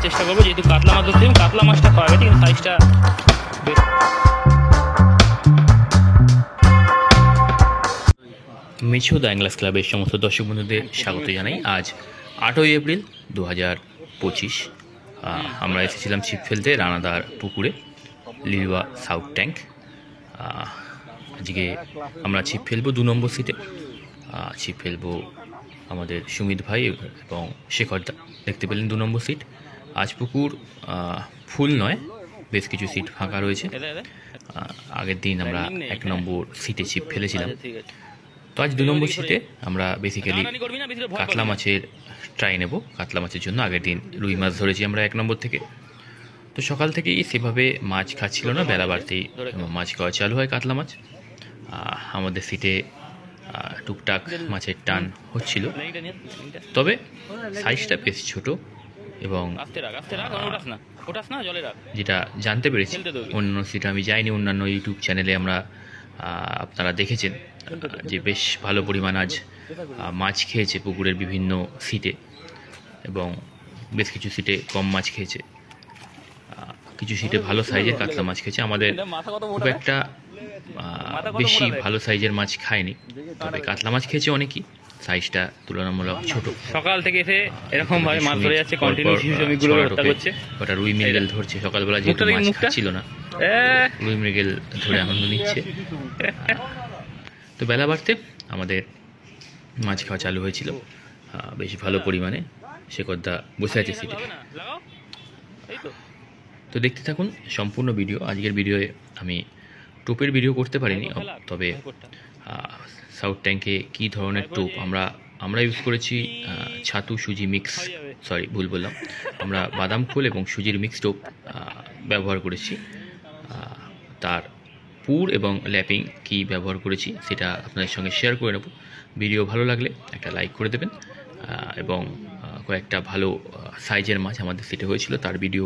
চেষ্টা করবো, যেহেতু কাতলা মাছ ধরছি কাতলা মাছটা পাওয়া গেছে কিন্তু সাইজটা মেছোদা অ্যাংলার্স ক্লাবের সমস্ত দর্শক বন্ধুদের স্বাগত জানাই। আজ 8ই এপ্রিল 2025 আমরা এসেছিলাম ছিপ ফেলতে রানাদার পুকুরে, লিলুয়া সাউথ ট্যাঙ্ক। আজকে আমরা ছিপ ফেলবো 2 নম্বর সিটে। ছিপ ফেলবো আমাদের সুমিত ভাই এবং শেখরদা, দেখতে পেলেন 2 নম্বর সিট। আজ পুকুর ফুল নয়, বেশ কিছু সিট ফাঁকা রয়েছে। আগের দিন আমরা 1 নম্বর সিটে ছিপ ফেলেছিলাম, তো আজ 2 নম্বর সিটে আমরা বেসিক্যালি কাতলা মাছের ট্রাই নেব। কাতলা মাছের জন্য আগের দিন রুই মাছ ধরেছি আমরা 1 নম্বর থেকে। তো সকাল থেকেই সেভাবে মাছ খাচ্ছিল না, বেলা বাড়তেই মাছ খাওয়া চালু হয় কাতলা মাছ। আমাদের সিটে টুকটাক মাছের টান হচ্ছিল, তবে সাইজটা বেশ ছোট এবং যেটা জানতে পেরেছি, অন্য সিটে আমি যাইনি, অন্যান্য ইউটিউব চ্যানেলে আমরা আপনারা দেখেছেন যে বেশ ভালো পরিমাণ আজ মাছ খেয়েছে পুকুরের বিভিন্ন সিটে, এবং বেশ কিছু সিটে কম মাছ খেয়েছে, কিছু সিটে ভালো সাইজের কাতলা মাছ খেয়েছে। আমাদের খুব একটা বেশি ভালো সাইজের মাছ খায়নি, তবে কাতলা মাছ খেয়েছে অনেকই, সাইজটা তুলনামূলক ছোট। সকাল থেকে এসে এরকম ভাবে মাছ ধরে যাচ্ছে, কন্টিনিউ শিশুমিগুলো হত্যা করছে। ওটা রুই মৃগেল ধরছে, সকালবেলা যেহেতু মাছ খাচ্ছিল না, রুই মৃগেল ধরে আনন্দ নিচ্ছে। তো বেলা বাড়তে আমাদের মাছ খাওয়া চালু হয়েছিল বেশ ভালো পরিমাণে। শেখরদা বসে আছে সিটে। তো দেখতে থাকুন সম্পূর্ণ ভিডিও। আজকের ভিডিওয়ে আমি টোপের ভিডিও করতে পারিনি, তবে সাউথ ট্যাঙ্কে কী ধরনের টোপ আমরা ইউজ করেছি, ছাতু সুজি মিক্স, সরি ভুল বললাম, আমরা বাদাম খোল এবং সুজির মিক্স টোপ ব্যবহার করেছি। তার পুর এবং ল্যাপিং কি ব্যবহার করেছি সেটা আপনাদের সঙ্গে শেয়ার করে নেব। ভিডিও ভালো লাগলে একটা লাইক করে দেবেন, এবং কয়েকটা ভালো সাইজের মাছ আমাদের সিটে হয়েছিল তার ভিডিও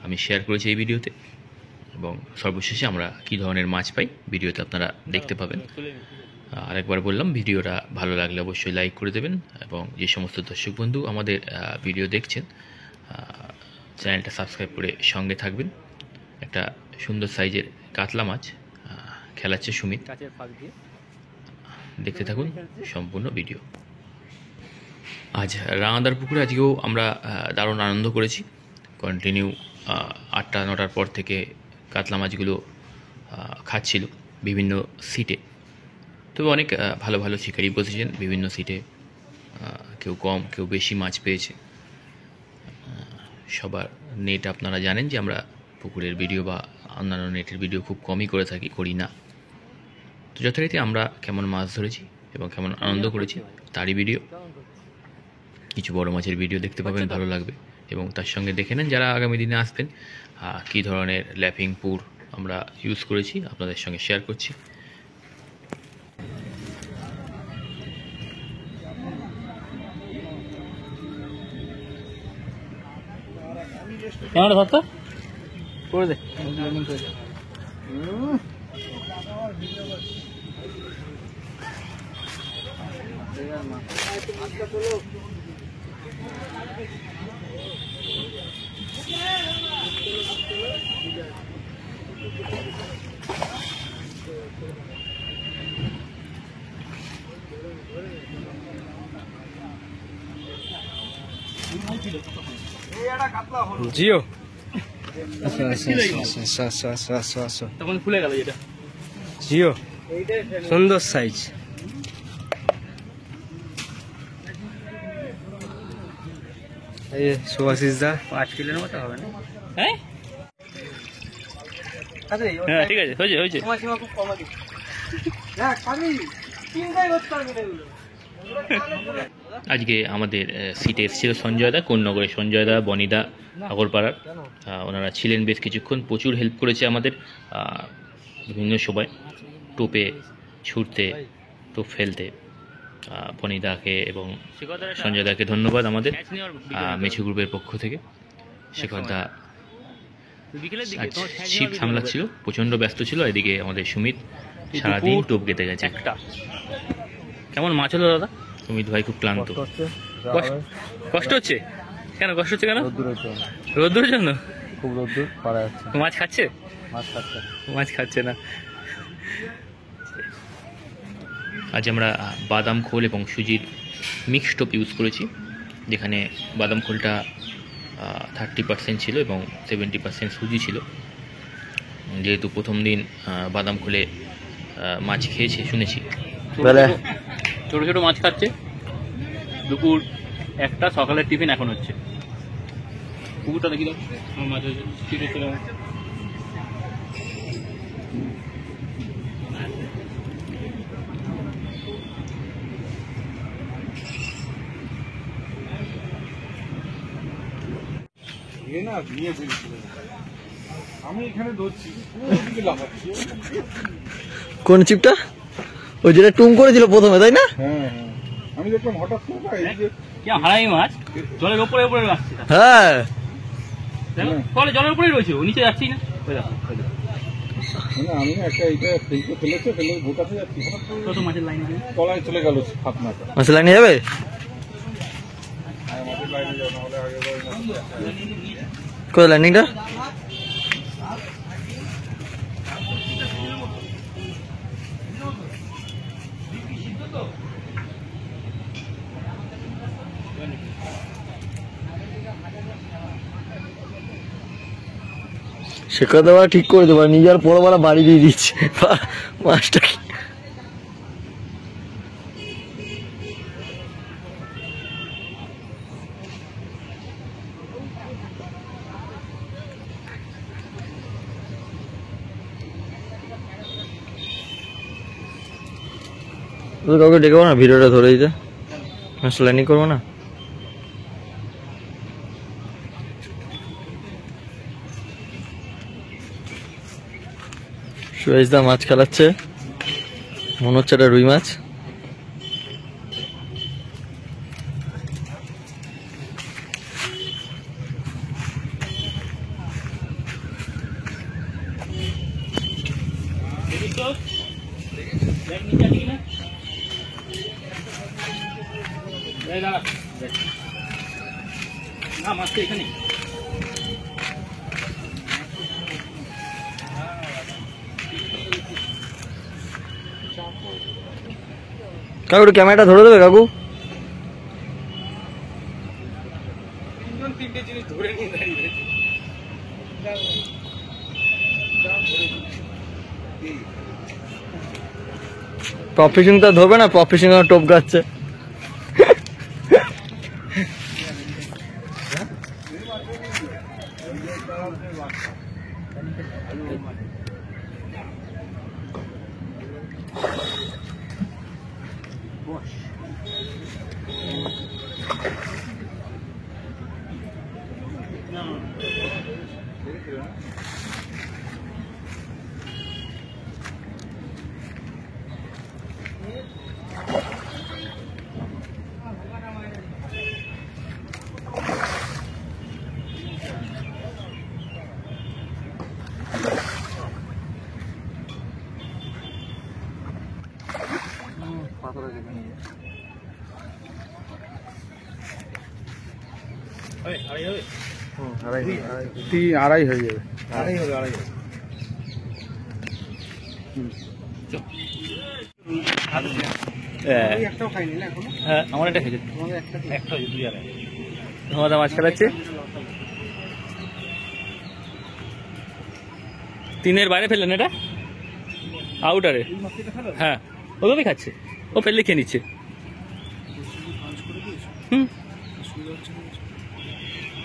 আমি শেয়ার করেছি এই ভিডিওতে, এবং সর্বশেষে আমরা কী ধরনের মাছ পাই ভিডিওতে আপনারা দেখতে পাবেন। আরেকবার বললাম, ভিডিওটা ভালো লাগলে অবশ্যই লাইক করে দেবেন, এবং যে সমস্ত দর্শক বন্ধু আমাদের ভিডিও দেখছেন চ্যানেলটা সাবস্ক্রাইব করে সঙ্গে থাকবেন। একটা সুন্দর সাইজের কাতলা মাছ খেলাচ্ছে সুমিত, দেখতে থাকুন সম্পূর্ণ ভিডিও। আজ রানাদার পুকুরে আজকেও আমরা দারুণ আনন্দ করেছি। কন্টিনিউ 8টা 9টার পর থেকে কাতলা মাছগুলো খাচ্ছিল বিভিন্ন সিটে। তবে অনেক ভালো ভালো শিকারি বসেছেন বিভিন্ন সিটে, কেউ কম কেউ বেশি মাছ পেয়েছে। সবার নেট আপনারা জানেন যে আমরা পুকুরের ভিডিও বা অন্যান্য নেটের ভিডিও খুব কমই করে থাকি, করি না। তো যথারীতি আমরা কেমন মাছ ধরেছি এবং কেমন আনন্দ করেছি তারই ভিডিও। কিছু বড় মাছের ভিডিও দেখতে পাবেন, ভালো লাগবে, এবং তার সঙ্গে দেখে নেন যারা আগামী দিনে আসবেন কী ধরনের ল্যাপিং পুর আমরা ইউজ করেছি আপনাদের সঙ্গে শেয়ার করছি। করে দে জিও তখন খুলে গেল যেটা জিও, সুন্দর সাইজ। এই সুভাশিস দা 5 কিলোর মতো হবে না? হ্যাঁ হ্যাঁ ঠিক আছে, হয়েছে হয়েছে। খুব কম আছে না, খালি চিন্তাই করতে পারবে না এগুলো। আজকে আমাদের সিটে এসেছিল সঞ্জয়দা, কোন্নগরের সঞ্জয়দা, বনিদা, আগরপাড়ার। ওনারা ছিলেন বেশ কিছুক্ষণ, প্রচুর হেল্প করেছে আমাদের বিভিন্ন সময় টোপে ছুটতে, টোপ ফেলতে। বনিদাকে এবং সঞ্জয়দাকে ধন্যবাদ আমাদের মেছু গ্রুপের পক্ষ থেকে। শেখরদা ছিপ সামলাচ্ছিল, প্রচণ্ড ব্যস্ত ছিল। এদিকে আমাদের সুমিত সারাদিন টোপ গেতে গেছে। কেমন মাছ হলো দাদা? সুমিত ভাই খুব ক্লান্ত, কষ্ট হচ্ছে। কেন কষ্ট হচ্ছে? কেন রোদ্দুর জন্য খুব রোদ্দুর, পারা যাচ্ছে। মাছ খাচ্ছে? মাছ খাচ্ছে না। আজ আমরা বাদাম খোল এবং সুজির মিক্সড টোপ ইউজ করেছি, যেখানে বাদাম খোলটা 30% ছিল এবং 70% সুজি ছিল। যেহেতু প্রথম দিন বাদাম খোলে মাছ খেয়েছে শুনেছি, ছোটো ছোটো মাছ খাচ্ছে। দুপুর 1টা, সকালের টিফিন এখন হচ্ছে। পুকুরটা দেখি দাও, মাছ ছিটে ছিল। আমি এখানে ধরছি, কোন চিপটা? ওই যেটা টুম করেছিল প্রথমে, তাই না? হ্যাঁ, আমি দেখলাম হঠাৎ হারাই মাছ জলের উপরে উপরে আসছে। হ্যাঁ, জলের উপরেই রয়েছে, ও নিচে যাচ্ছি না। আমি একটা এটা ফেলেছে, ফেলে ঢোকাতে যাচ্ছি, কত মাছের লাইনে তলায় চলে গেল ফাতনাটা। মাছের লাইনে যাবে? মাছের লাইনে যাবে, নাহলে আগে কোথায় ল্যান্ডিংটা? শেখা দেওয়া ঠিক করে দেবো, নিজের পরবেলা বাড়ি দিয়ে দিচ্ছে মাছটা। কাউকে ডেকে না ভিডিওটা ধরে দিতে, ল্যান্ডিং করবো না। সুয়েজদা মাছ খেলাচ্ছে, মনে হচ্ছে এটা রুই মাছ। এখানে কাকু একটু ক্যামেরাটা ধরে দেবে কাকু? প্রপ ফিশিং তো ধরবে না, প্রপ ফিশিং টোপ গাচ্ছে। আড়াই হয়ে যাবে। হ্যাঁ, আমার একটা খেয়েছে, তোমাদের মাছ খেলাচ্ছে। 3-এর বাইরে ফেললেন এটা, আউটারে। হ্যাঁ, ওভাবেই খাচ্ছে, ও ফেললে খেয়ে নিচ্ছে।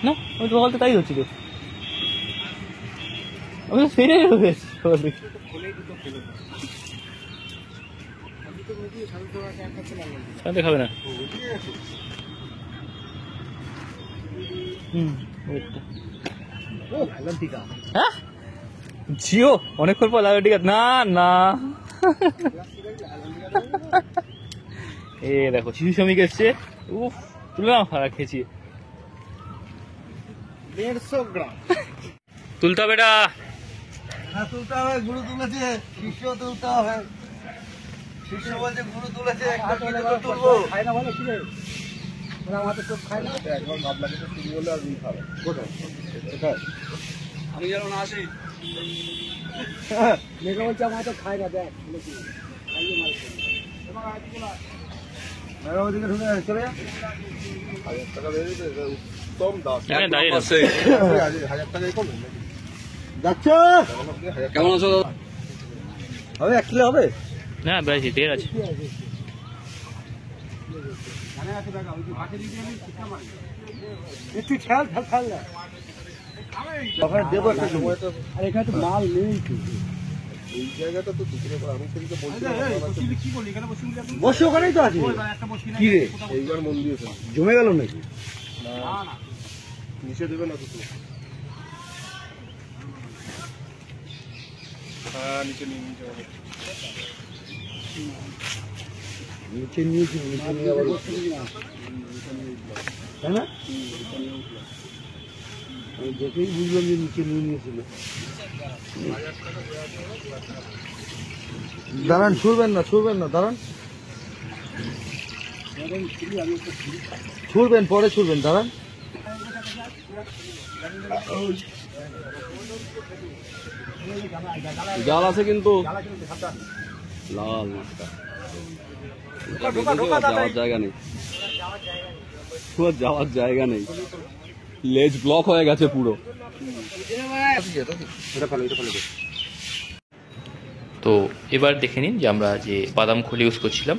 না, আমি তো বলতে তাই হচ্ছিল, আমি তো ফিরে খাবে না। হ্যাঁ, জিও অনেকক্ষণ পর লাগলো। ঠিক আছে, না না এ দেখো শিশু শ্রমিক এসছে। উফ, তুলে নাও, খারাপ খেয়েছি। 150 গ্রাম তুলতে হবে এটা। হ্যাঁ, তুলতে হবে। গুরু তুলেছে, শিষ্য তুলতে হবে। শিষ্য বলছে গুরু তুলেছে, একটা তুলবো। একবার গাবলা কেটে শুরু হলে আর খাবে কোথায় কোথায় আমি যেন না আসি মেঘা বলছে আমার তো খাই না দেখ মেঘা ওদিকে ঢুকে চলে যা 1000 টাকা দিয়ে দিতে উত্তম দাস এখানে দাঁড়িয়ে রয়েছে। 1000 টাকাই কম যাচ্ছ কেমন আছো দাদা? হবে 1 কিলো হবে না বেশি দেড় আছে। একটু খেয়াল খেয়াল খেয়াল না ওখানে দেবো একটা সময়টা আর এখানে তো মাল নেই তো এই জায়গাটা তো দুপুরে পর আমি সেদিকে বলছি বসে ওখানেই তো আছে কি রে এইবার মন দিয়েছে জমে গেল নাকি না নিচে দেবে না তো হ্যাঁ নিচে নিয়ে নিচে নিয়েছি নিচে নিয়ে আবার তাই না আমি দেখেই বুঝলাম যে নিচে নিয়ে নিয়েছিল দাঁড়ান ছুড়বেন না দাঁড়ান ছুড়বেন পরে ছুড়বেন দাঁড়ান জাল আছে কিন্তু লাল যাওয়ার জায়গা নেই, যাওয়ার জায়গা নেই, লেজ ব্লক হয়ে গেছে পুরো। তো এবার দেখে নিন যে আমরা যে বাদাম খোল ইউজ করছিলাম,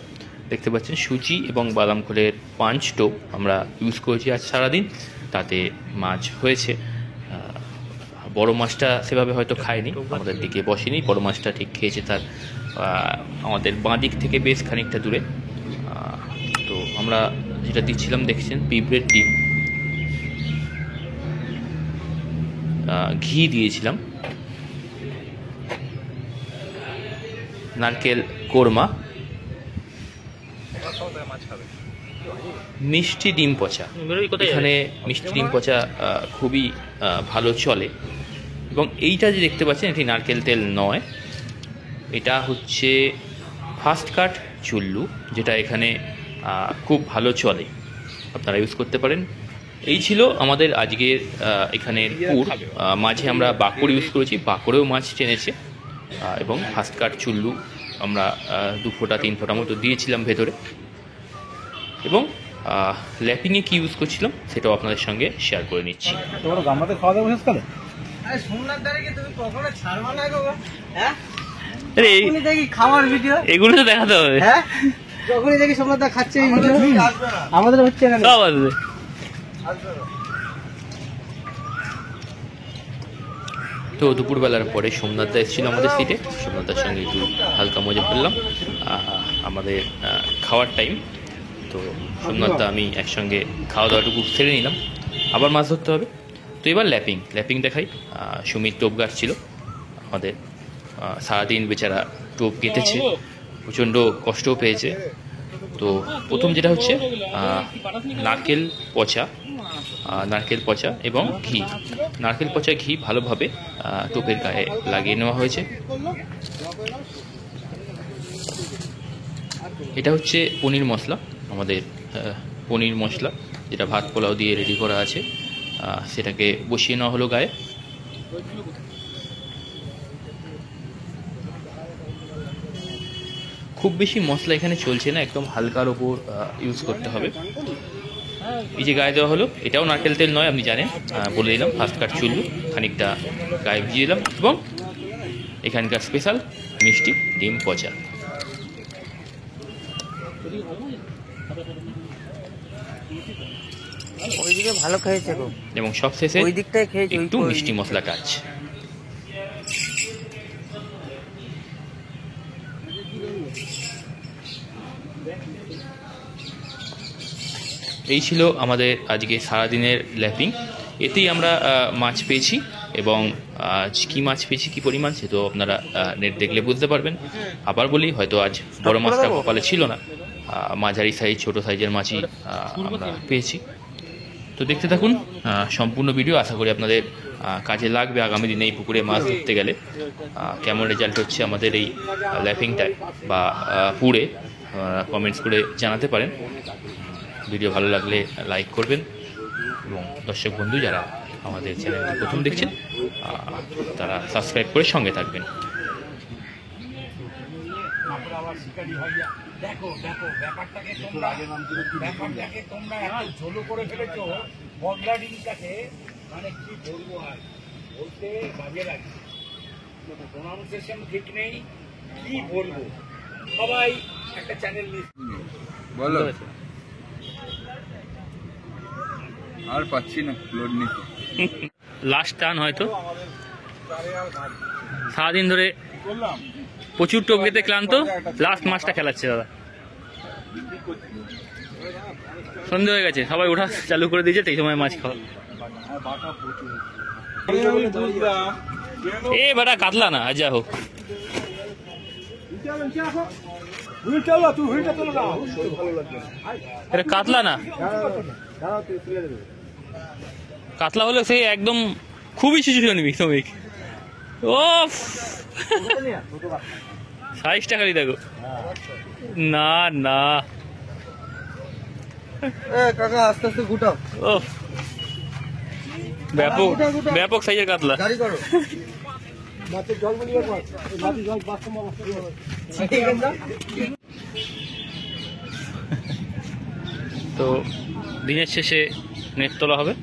দেখতে পাচ্ছেন সুজি এবং বাদাম খোলের পাঁচ টোপ আমরা ইউজ করেছি আজ সারাদিন, তাতে মাছ হয়েছে। বড় মাছটা সেভাবে হয়তো খায়নি, আমাদের দিকে বসেনি, বড় মাছটা ঠিক খেয়েছে তার আমাদের বাঁ দিক থেকে বেশ খানিকটা দূরে। তো আমরা যেটা দিচ্ছিলাম দেখছেন পিঁপড়ের ডিম, ঘি দিয়েছিলাম, নারকেল কোরমা, মিষ্টি ডিম পচা। এখানে মিষ্টি ডিম পচা খুবই ভালো চলে। এবং এইটা যে দেখতে পাচ্ছেন এটি নারকেল তেল নয়, এটা হচ্ছে ফার্স্ট কাট চুল্লু, যেটা এখানে খুব ভালো চলে, আপনারা ইউজ করতে পারেন। এই ছিল আমাদের আজকের এখানের পুর। মাঝে আমরা বাকড় ইউজ করেছি, বাকড়েও মাছ টেনেছে, এবং ফার্স্ট কাট চুল্লু আমরা 2 ফোঁটা 3 ফোঁটা মতো দিয়েছিলাম ভেতরে। এবং ল্যাপিংয়ে কি ইউজ করছিলাম সেটাও আপনাদের সঙ্গে শেয়ার করে নিচ্ছি। তোমরা গামলাতে খাওয়া দাওয়া শেষ করে দেখি খাওয়ার ভিডিও এগুলো তো দেখাতে হবে। হ্যাঁ যখনই দেখি সোমনাথ খাচ্ছে এই ভিডিও আমাদের হচ্ছে না। তো দুপুরবেলার পরে সোমনাথদা এসেছিল আমাদের সিটে, সোমনাথদার সঙ্গে একটু হালকা মজা করলাম। আমাদের খাওয়ার টাইম, তো সোমনাথদা আমি একসঙ্গে খাওয়া দাওয়াটুকু সেরে নিলাম, আবার মাছ ধরতে হবে। তো এবার ল্যাপিং দেখাই। সুমিত টোপ গাছছিল আমাদের, সারাদিন বেচারা টোপ কেটেছে, প্রচণ্ড কষ্টও পেয়েছে। তো প্রথম যেটা হচ্ছে নারকেল পচা এবং ঘি, নারকেল পচা ঘি ভালোভাবে টোপের গায়ে লাগিয়ে নেওয়া হয়েছে। এটা হচ্ছে পনির মশলা, আমাদের পনির মশলা যেটা ভাত পোলাও দিয়ে রেডি করা আছে, সেটাকে বসিয়ে নেওয়া হলো গায়ে। খুব বেশি মশলা এখানে চলছে না, একদম হালকার ওপর ইউজ করতে হবে। এই যে গায়ে দেওয়া হলো, এটাও নারকেল তেল নয়, আপনি জানেন, বলে দিলাম, ফার্স্ট কাট চুল্লু, খানিকটা গায়ে ভিজিয়ে দিলাম, এবং এখানকার স্পেশাল মিষ্টি ডিম পচা। ওইদিকে ভালো খেয়েছে গো, এবং সব শেষে ওই দিকটাই খেয়েছে একটু মিষ্টি মশলা টাচ। এই ছিল আমাদের আজকে সারাদিনের ল্যাপিং। এতেই আমরা মাছ পেয়েছি, এবং কী মাছ পেয়েছি কী পরিমাণ সে তো আপনারা নেট দেখলে বুঝতে পারবেন। আবার বলি, হয়তো আজ বড় মাছটা কপালে ছিল না, মাঝারি সাইজ ছোটো সাইজের মাছই আমরা পেয়েছি। তো দেখতে থাকুন সম্পূর্ণ ভিডিও, আশা করি আপনাদের কাজে লাগবে আগামী দিনে এই পুকুরে মাছ ধরতে গেলে। কেমন রেজাল্ট হচ্ছে আমাদের এই ল্যাপিংটায় বা পুরে, কমেন্টস করে জানাতে পারেন। ভিডিও ভালো লাগলে লাইক করবেন এবং দর্শক বন্ধু যারা আমাদের চ্যানেলটি প্রথম দেখছেন তারা সাবস্ক্রাইব করে সঙ্গে থাকবেন। দেখো দেখো ব্যাপারটাকে তোমরা এত ঝোলো করে ফেলেছো বগলা ডিমটাকে, মানে কি বলবো আর বলতে বাজে লাগছে, প্রোনাউন্সিয়েশন ঠিক নেই, কি বলবো। সবাই একটা চ্যানেল মিস বলো, আর পাচ্ছি না লোড নিতে। লাস্ট টার্ন হয়তো, সারাদিন ধরে প্রচুর টোপ গেতে ক্লান্ত, লাস্ট মাছটা খেলাচ্ছে দাদা। সন্ধ্যে হয়ে গেছে, সবাই ওঠা চালু করে দিয়েছে, এই সময় মাছ খাওয়া। এ বেটা কাতলা না, যা হোক এটা কাতলা না, কাতলা হলে সে একদম খুবই সিচুয়েশন নিবি শ্রমিক। ও সাইজটা খালি দেখো, না না কাকা আস্তে আস্তে গুটাও, ও ব্যাপক ব্যাপক সাইজের কাতলা। গাড়ি করো। তো দিনের শেষে নেট তোলা হবে।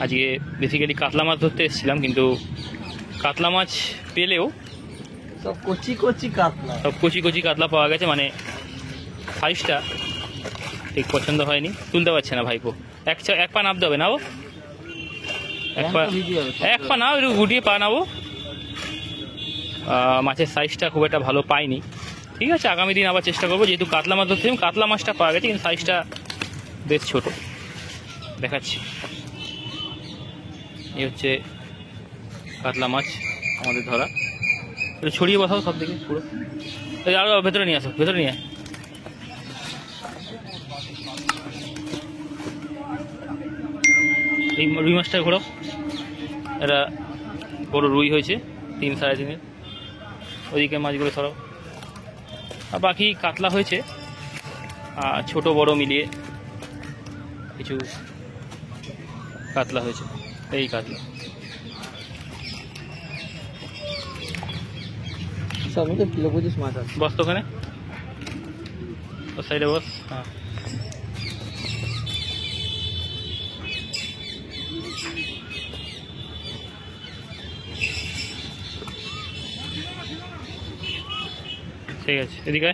আজকে বেসিক্যালি কাতলা মাছ ধরতে এসেছিলাম, কিন্তু কাতলা মাছ পেলেও সব কচি কচি কাতলা, সব কচি কচি কাতলা পাওয়া গেছে, মানে সাইজটা ঠিক পছন্দ হয়নি, তুলতে পারছে না ভাইপো। এক পা নামতে হবে, নাও এক পা নাও, একটু গুটিয়ে পা নাবো। মাছের সাইজটা খুব একটা ভালো পাইনি, ঠিক আছে আগামী দিন আবার চেষ্টা করবো। যেহেতু কাতলা মাছ ধরতে কাতলা মাছটা পাওয়া গেছে, কিন্তু সাইজটা বেশ ছোট দেখাচ্ছি। এই হচ্ছে কাতলা মাছ আমাদের ধরা। একটু ছড়িয়ে বসাও সব দিকে পুরো, এই আরো ভেতরে নিয়ে আসো, ভেতরে নিয়ে এই রুই মাছটা ঘোরাও। এটা বড় রুই হয়েছে 3 সাড়ে 3। ওইদিকে মাছগুলো ছড়াও। আর বাকি কাতলা হয়েছে ছোট বড় মিলিয়ে কিছু কাতলা হয়েছে। এই কাতলা সব তো কিলো 25 মাছ আছে। বস তো ওখানে, ও সাইডে বস। হ্যাঁ ঠিক আছে, এদিকে